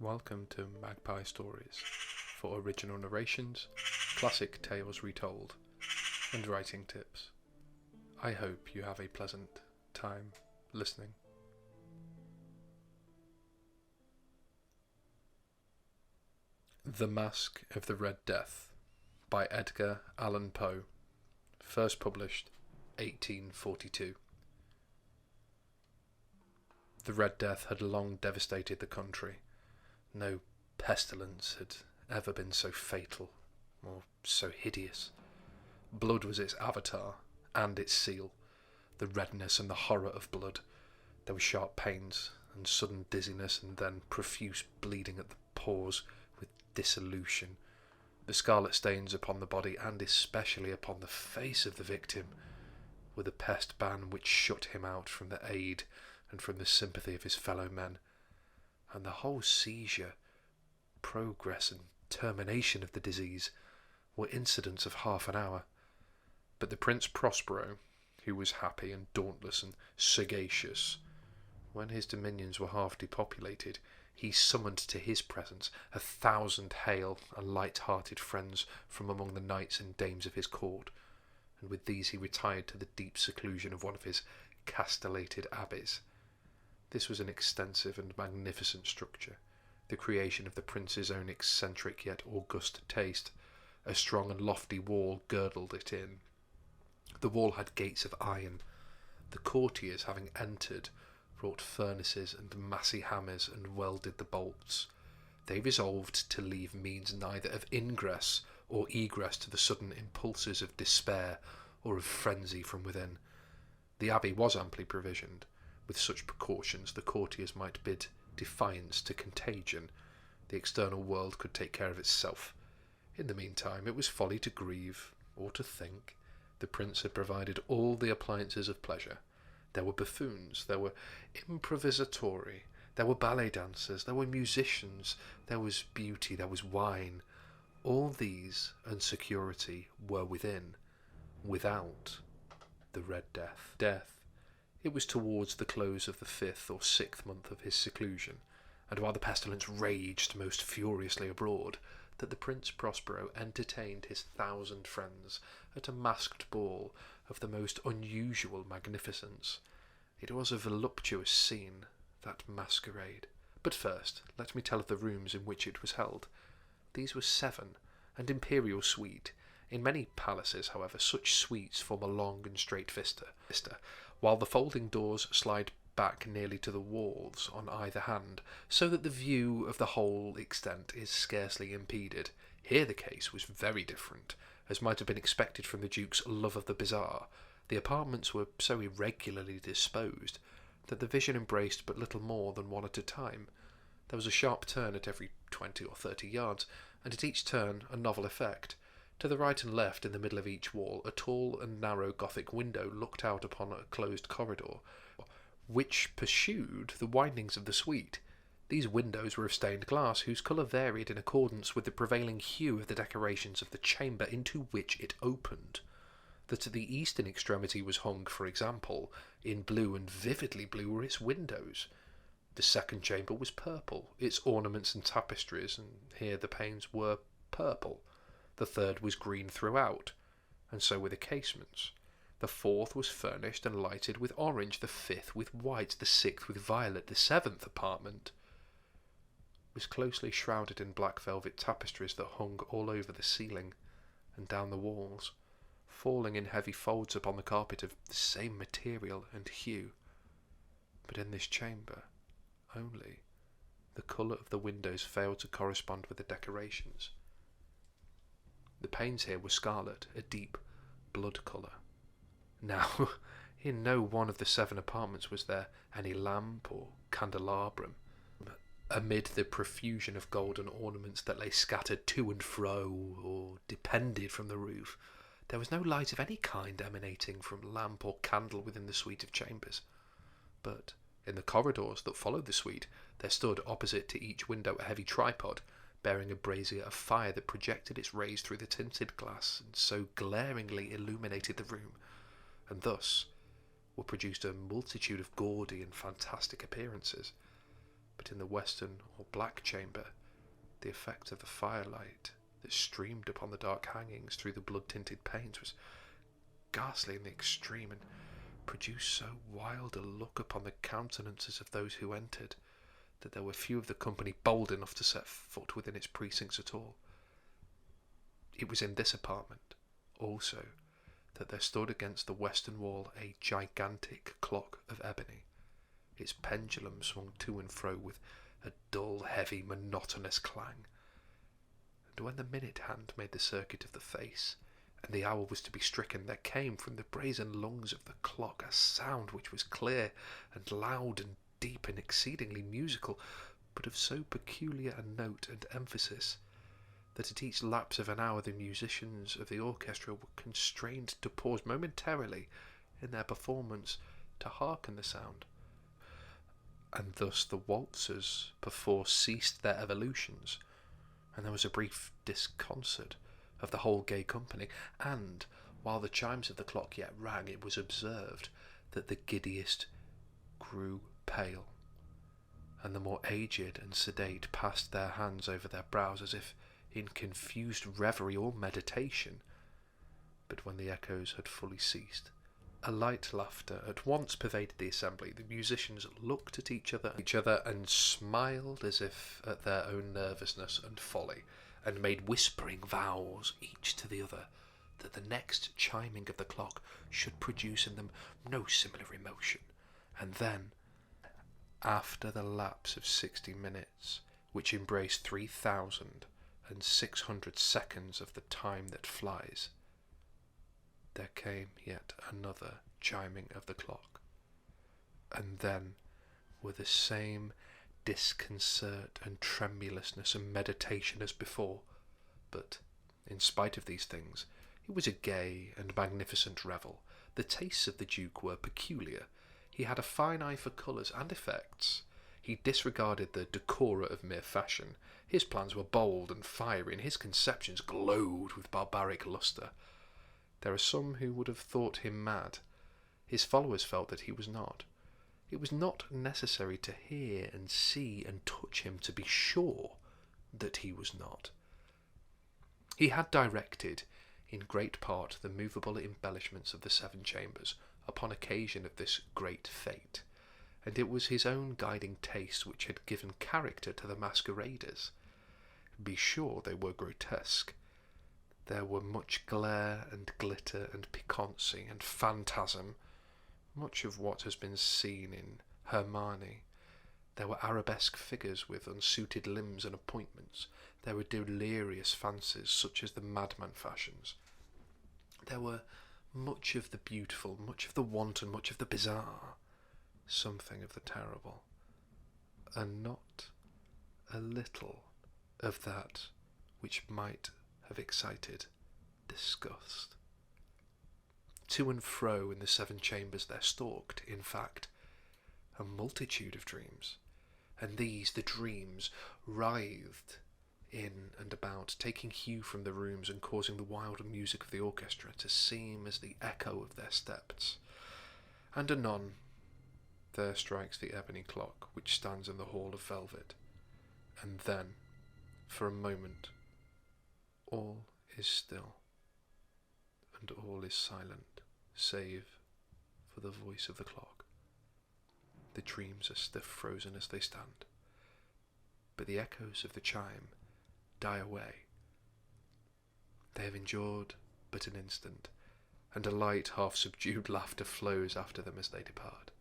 Welcome to Magpie Stories for original narrations, classic tales retold, and writing tips. I hope you have a pleasant time listening. The Masque of the Red Death by Edgar Allan Poe, first published 1842. The Red Death had long devastated the country. No pestilence had ever been so fatal or so hideous. Blood was its avatar and its seal, the redness and the horror of blood. There were sharp pains and sudden dizziness, and then profuse bleeding at the pores with dissolution. The scarlet stains upon the body, and especially upon the face of the victim, were the pest ban which shut him out from the aid and from the sympathy of his fellow men. And the whole seizure, progress and termination of the disease were incidents of half an hour. But the Prince Prospero, who was happy and dauntless and sagacious, when his dominions were half depopulated, he summoned to his presence 1,000 hale and light-hearted friends from among the knights and dames of his court, and with these he retired to the deep seclusion of one of his castellated abbeys. This was an extensive and magnificent structure, the creation of the prince's own eccentric yet august taste. A strong and lofty wall girdled it in. The wall had gates of iron. The courtiers, having entered, brought furnaces and massy hammers and welded the bolts. They resolved to leave means neither of ingress or egress to the sudden impulses of despair or of frenzy from within. The abbey was amply provisioned. With such precautions, the courtiers might bid defiance to contagion. The external world could take care of itself. In the meantime, it was folly to grieve or to think. The prince had provided all the appliances of pleasure. There were buffoons, there were improvisatori, there were ballet dancers, there were musicians, there was beauty, there was wine. All these and security were within. Without, the Red Death. It was towards the close of the 5th or 6th month of his seclusion, and while the pestilence raged most furiously abroad, that the Prince Prospero entertained his 1,000 friends at a masked ball of the most unusual magnificence. It was a voluptuous scene, that masquerade. But first, let me tell of the rooms in which it was held. These were 7, an imperial suite. In many palaces, however, such suites form a long and straight vista, while the folding doors slide back nearly to the walls on either hand, so that the view of the whole extent is scarcely impeded. Here the case was very different, as might have been expected from the Duke's love of the bizarre. The apartments were so irregularly disposed that the vision embraced but little more than one at a time. There was a sharp turn at every 20 or 30 yards, and at each turn a novel effect. To the right and left, in the middle of each wall, a tall and narrow Gothic window looked out upon a closed corridor, which pursued the windings of the suite. These windows were of stained glass, whose colour varied in accordance with the prevailing hue of the decorations of the chamber into which it opened. That at the eastern extremity was hung, for example, in blue, and vividly blue were its windows. The second chamber was purple, its ornaments and tapestries, and here the panes were purple. The third was green throughout, and so were the casements. The fourth was furnished and lighted with orange, the fifth with white, the sixth with violet. The 7th apartment was closely shrouded in black velvet tapestries that hung all over the ceiling and down the walls, falling in heavy folds upon the carpet of the same material and hue. But in this chamber only, the colour of the windows failed to correspond with the decorations. The panes here were scarlet, a deep blood colour. Now, in no one of the 7 apartments was there any lamp or candelabrum. Amid the profusion of golden ornaments that lay scattered to and fro, or depended from the roof, there was no light of any kind emanating from lamp or candle within the suite of chambers. But in the corridors that followed the suite, there stood opposite to each window a heavy tripod, bearing a brazier of fire that projected its rays through the tinted glass and so glaringly illuminated the room, and thus were produced a multitude of gaudy and fantastic appearances. but in the western or black chamber, the effect of the firelight that streamed upon the dark hangings through the blood-tinted panes was ghastly in the extreme, and produced so wild a look upon the countenances of those who entered that there were few of the company bold enough to set foot within its precincts at all. It was in this apartment, also, that there stood against the western wall a gigantic clock of ebony. Its pendulum swung to and fro with a dull, heavy, monotonous clang. And when the minute hand made the circuit of the face, and the hour was to be stricken, there came from the brazen lungs of the clock a sound which was clear and loud and deep and exceedingly musical, but of so peculiar a note and emphasis that at each lapse of an hour the musicians of the orchestra were constrained to pause momentarily in their performance to hearken the sound, and thus the waltzers perforce ceased their evolutions, and there was a brief disconcert of the whole gay company, and while the chimes of the clock yet rang, it was observed that the giddiest grew pale, and the more aged and sedate passed their hands over their brows as if in confused reverie or meditation. But when the echoes had fully ceased, a light laughter at once pervaded the assembly. The musicians looked at each other and smiled as if at their own nervousness and folly, and made whispering vows each to the other that the next chiming of the clock should produce in them no similar emotion. And then, after the lapse of 60 minutes, which embraced 3,600 seconds of the time that flies, there came yet another chiming of the clock, and then, with the same disconcert and tremulousness and meditation as before, but, in spite of these things, it was a gay and magnificent revel. The tastes of the Duke were peculiar. He had a fine eye for colours and effects. He disregarded the decora of mere fashion. His plans were bold and fiery, and his conceptions glowed with barbaric lustre. There are some who would have thought him mad. His followers felt that he was not. It was not necessary to hear and see and touch him to be sure that he was not. He had directed, in great part, the movable embellishments of the 7 chambers upon occasion of this great fete, and it was his own guiding taste which had given character to the masqueraders. Be sure they were grotesque. There were much glare and glitter and piquancy and phantasm, much of what has been seen in Hermione. There were arabesque figures with unsuited limbs and appointments. There were delirious fancies such as the madman fashions. There were much of the beautiful, much of the wanton, much of the bizarre, something of the terrible, and not a little of that which might have excited disgust. To and fro in the 7 chambers there stalked, in fact, a multitude of dreams, and these, the dreams, writhed in and about, taking hue from the rooms and causing the wild music of the orchestra to seem as the echo of their steps. And anon there strikes the ebony clock which stands in the hall of velvet, and then, for a moment, all is still, and all is silent, save for the voice of the clock. The dreams are stiff frozen as they stand, but the echoes of the chime die away. They have endured but an instant, and a light, half-subdued laughter flows after them as they depart.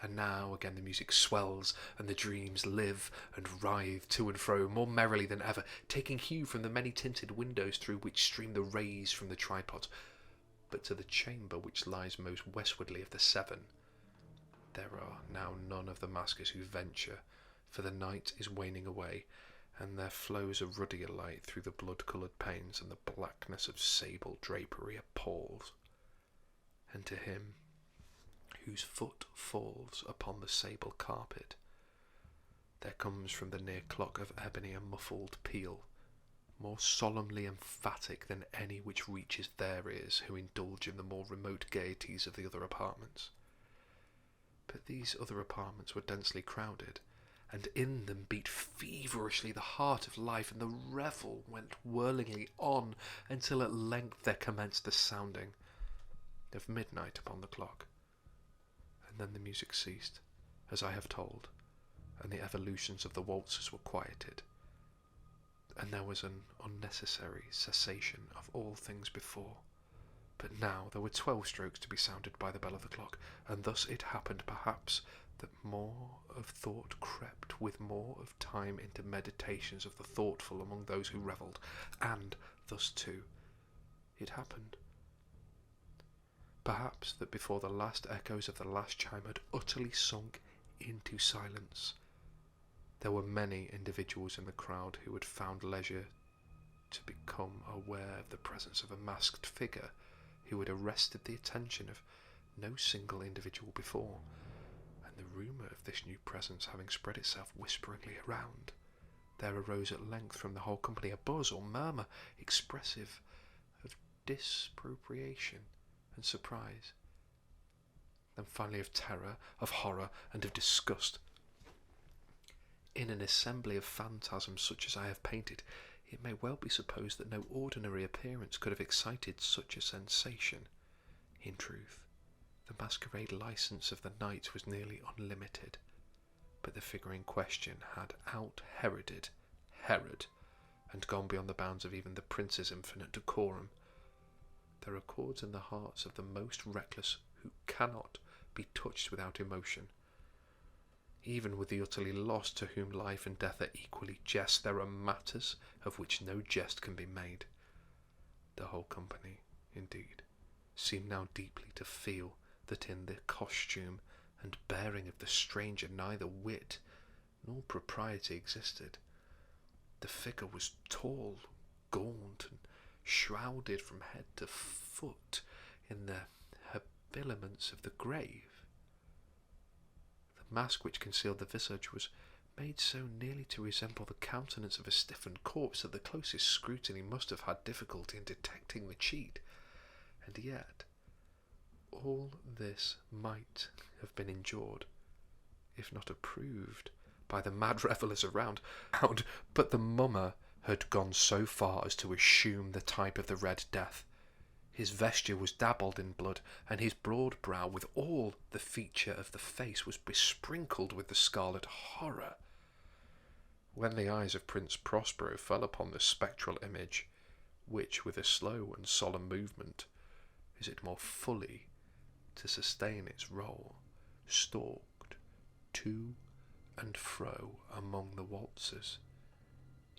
And now again the music swells, and the dreams live and writhe to and fro more merrily than ever, taking hue from the many-tinted windows through which stream the rays from the tripods. But to the chamber which lies most westwardly of the 7, there are now none of the maskers who venture, for the night is waning away, and there flows a ruddier light through the blood-coloured panes, and the blackness of sable drapery appalls. And to him whose foot falls upon the sable carpet, there comes from the near clock of ebony a muffled peal, more solemnly emphatic than any which reaches their ears who indulge in the more remote gaieties of the other apartments. But these other apartments were densely crowded, and in them beat feverishly the heart of life, and the revel went whirlingly on until at length there commenced the sounding of midnight upon the clock. And then the music ceased, as I have told, and the evolutions of the waltzes were quieted, and there was an unnecessary cessation of all things before. But now there were 12 strokes to be sounded by the bell of the clock, and thus it happened perhaps that more of thought crept with more of time into meditations of the thoughtful among those who revelled, and thus too it happened. Perhaps that before the last echoes of the last chime had utterly sunk into silence, there were many individuals in the crowd who had found leisure to become aware of the presence of a masked figure who had arrested the attention of no single individual before, and the rumour of this new presence having spread itself whisperingly around, there arose at length from the whole company a buzz or murmur expressive of disapprobation and surprise, then finally of terror, of horror, and of disgust. In an assembly of phantasms such as I have painted, it may well be supposed that no ordinary appearance could have excited such a sensation. In truth, the masquerade licence of the night was nearly unlimited, but the figure in question had out-Heroded Herod, and gone beyond the bounds of even the prince's infinite decorum. There are chords in the hearts of the most reckless who cannot be touched without emotion. Even with the utterly lost, to whom life and death are equally jest, there are matters of which no jest can be made. The whole company, indeed, seemed now deeply to feel that in the costume and bearing of the stranger neither wit nor propriety existed. The figure was tall, gaunt, and shrouded from head to foot in the habiliments of the grave. The mask which concealed the visage was made so nearly to resemble the countenance of a stiffened corpse that the closest scrutiny must have had difficulty in detecting the cheat, and yet all this might have been endured, if not approved, by the mad revellers around, but the mummer had gone so far as to assume the type of the Red Death. His vesture was dabbled in blood, and his broad brow, with all the feature of the face, was besprinkled with the scarlet horror. When the eyes of Prince Prospero fell upon the spectral image, which, with a slow and solemn movement, is it more fully to sustain its role, stalked to and fro among the waltzers,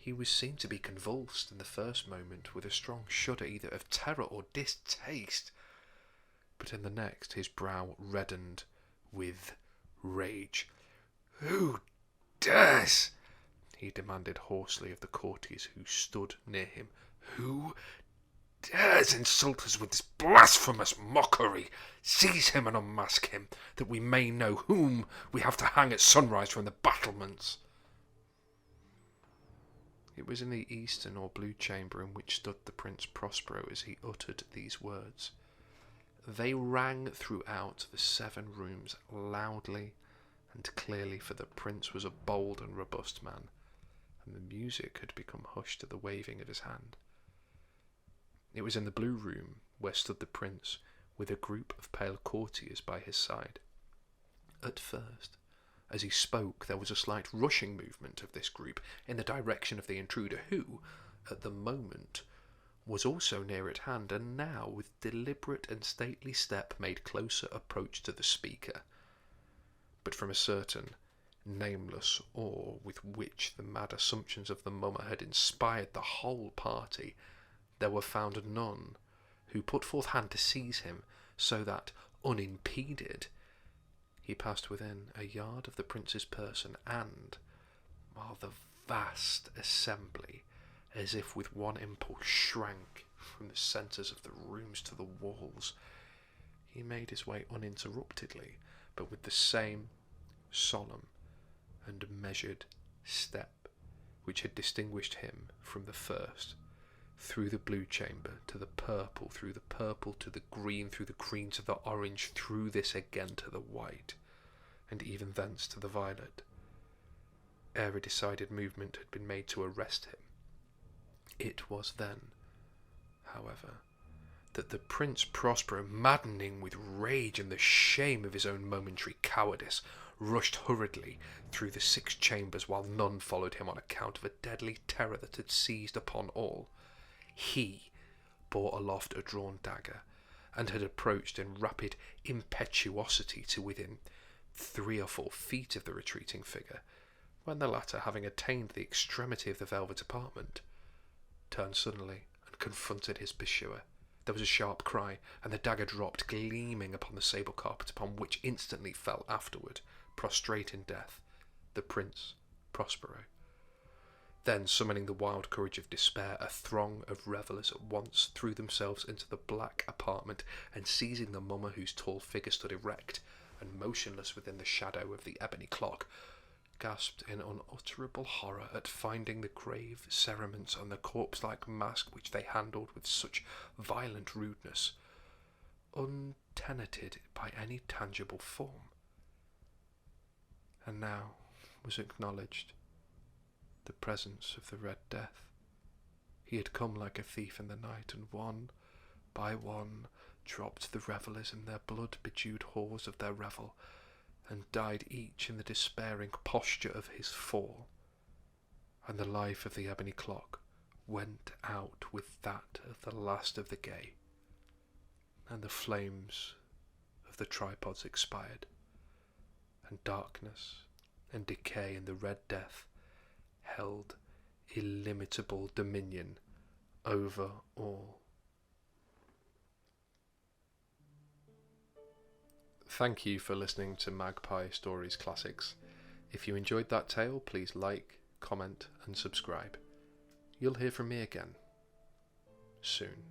he was seen to be convulsed in the first moment with a strong shudder either of terror or distaste, but in the next his brow reddened with rage. "Who dares?" he demanded hoarsely of the courtiers who stood near him. "Who dares insult us with this blasphemous mockery? Seize him and unmask him, that we may know whom we have to hang at sunrise from the battlements." It was in the eastern or blue chamber in which stood the Prince Prospero as he uttered these words. They rang throughout the 7 rooms loudly and clearly, for the prince was a bold and robust man, and the music had become hushed at the waving of his hand. It was in the blue room where stood the prince, with a group of pale courtiers by his side. At first, as he spoke, there was a slight rushing movement of this group in the direction of the intruder, who, at the moment, was also near at hand, and now, with deliberate and stately step, made closer approach to the speaker. But from a certain nameless awe with which the mad assumptions of the mummer had inspired the whole party, there were found none who put forth hand to seize him, so that, unimpeded, he passed within a yard of the prince's person, and, while the vast assembly, as if with one impulse, shrank from the centres of the rooms to the walls, he made his way uninterruptedly, but with the same solemn and measured step which had distinguished him from the first, through the blue chamber to the purple, through the purple to the green to the orange, through this again to the white, and even thence to the violet. ere a decided movement had been made to arrest him. It was then, however, that the Prince Prospero, maddening with rage and the shame of his own momentary cowardice, rushed hurriedly through the 6 chambers while none followed him on account of a deadly terror that had seized upon all. He bore aloft a drawn dagger, and had approached in rapid impetuosity to within 3 or 4 feet of the retreating figure, when the latter, having attained the extremity of the velvet apartment, turned suddenly and confronted his pursuer. There was a sharp cry, and the dagger dropped gleaming upon the sable carpet, upon which instantly fell afterward, prostrate in death, the Prince Prospero. Then, summoning the wild courage of despair, a throng of revellers at once threw themselves into the black apartment, and seizing the mummer, whose tall figure stood erect and motionless within the shadow of the ebony clock, gasped in unutterable horror at finding the grave cerements and the corpse-like mask which they handled with such violent rudeness untenanted by any tangible form. And now was acknowledged the presence of the Red Death. He had come like a thief in the night, and one by one dropped the revellers in their blood-bedewed halls of their revel, and died each in the despairing posture of his fall. And the life of the ebony clock went out with that of the last of the gay, and the flames of the tripods expired, and darkness and decay and the Red Death held illimitable dominion over all. Thank you for listening to Magpie Stories Classics. If you enjoyed that tale, please like, comment and subscribe. You'll hear from me again soon.